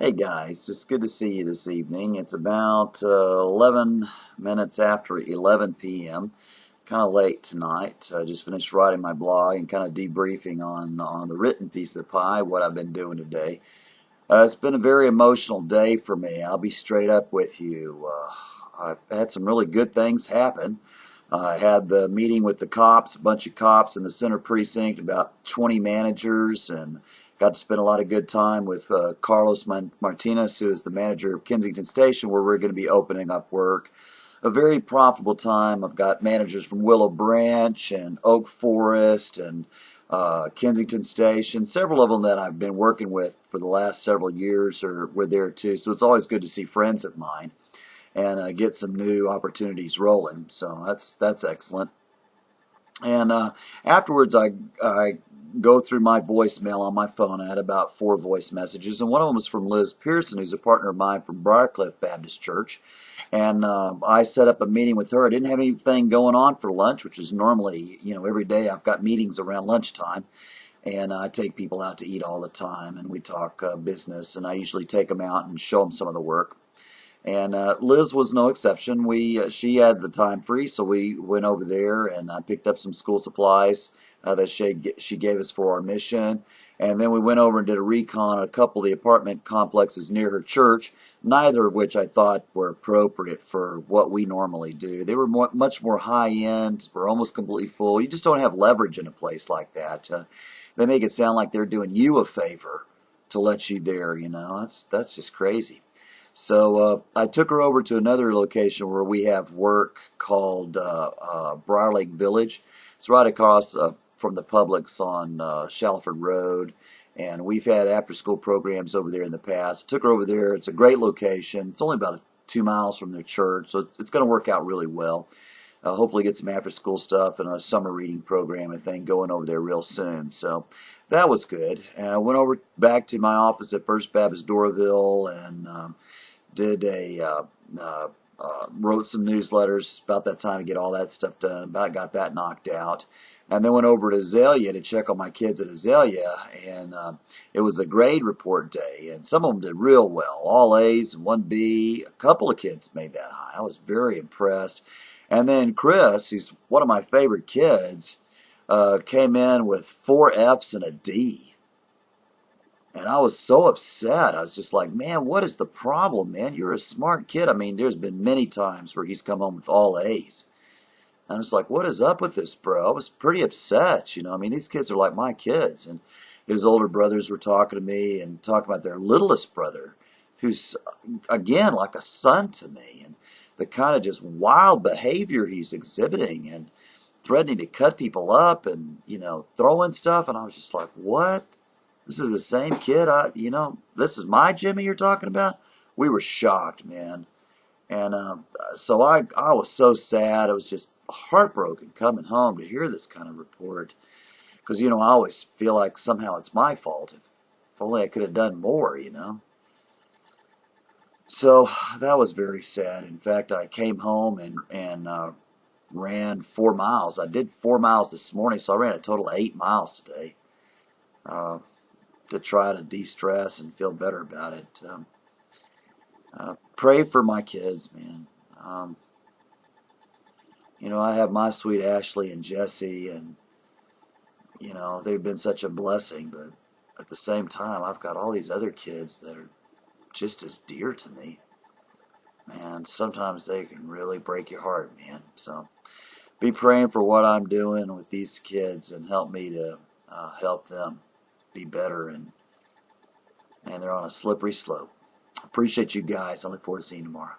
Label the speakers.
Speaker 1: Hey guys, it's good to see you this evening. It's about 11 minutes after 11 p.m. Kind of late tonight. I just finished writing my blog and kind of debriefing on the written piece of the pie, what I've been doing today. It's been a very emotional day for me. I'll be straight up with you. I've had some really good things happen. I had the meeting with the cops, a bunch of cops in the Center Precinct, about 20 managers, and got to spend a lot of good time with Carlos Martinez, who is the manager of Kensington Station, where we're going to be opening up work. A very profitable time. I've got managers from Willow Branch and Oak Forest and Kensington Station. Several of them that I've been working with for the last several years were there too. So it's always good to see friends of mine and get some new opportunities rolling. So that's excellent. And afterwards, I go through my voicemail on my phone. I had about 4 voice messages, and one of them was from Liz Pearson, who's a partner of mine from Briarcliff Baptist Church. And I set up a meeting with her. I didn't have anything going on for lunch, which is normally, every day I've got meetings around lunchtime. And I take people out to eat all the time, and we talk business. And I usually take them out and show them some of the work. And Liz was no exception. She had the time free, so we went over there and I picked up some school supplies that she gave us for our mission. And then we went over and did a recon on a couple of the apartment complexes near her church, neither of which I thought were appropriate for what we normally do. They were much more high end, were almost completely full. You just don't have leverage in a place like that. They make it sound like they're doing you a favor to let you there. That's just crazy. So I took her over to another location where we have work called Briar Lake Village. It's right across from the Publix on Shallowford Road, and we've had after-school programs over there in the past. Took her over there. It's a great location. It's only about 2 miles from their church, so it's going to work out really well. Hopefully get some after-school stuff and a summer reading program and thing going over there real soon. So that was good. And I went over back to my office at First Baptist Doraville and did wrote some newsletters about that time to get all that stuff done. About got that knocked out, and then went over to Azalea to check on my kids at Azalea, and it was a grade report day, and some of them did real well, all A's and 1B. A couple of kids made that high. I was very impressed. And then Chris, who's one of my favorite kids, came in with 4 F's and a D. And I was so upset. I was just like, man, what is the problem, man? You're a smart kid. I mean, there's been many times where he's come home with all A's. And I was like, what is up with this, bro? I was pretty upset. I mean, these kids are like my kids. And his older brothers were talking to me and talking about their littlest brother, who's, again, like a son to me. And the kind of just wild behavior he's exhibiting and threatening to cut people up and, throwing stuff. And I was just like, what? This is the same kid this is my Jimmy you're talking about? We were shocked, man. And so I was so sad. I was just heartbroken coming home to hear this kind of report. Because, I always feel like somehow it's my fault. If only I could have done more. So that was very sad. In fact, I came home and ran 4 miles. I did 4 miles this morning, so I ran a total of 8 miles today. To try to de-stress and feel better about it. Pray for my kids, man. I have my sweet Ashley and Jesse, and, they've been such a blessing, but at the same time, I've got all these other kids that are just as dear to me. Man, sometimes they can really break your heart, man. So be praying for what I'm doing with these kids and help me to help them be better, and they're on a slippery slope. Appreciate you guys. I look forward to seeing you tomorrow.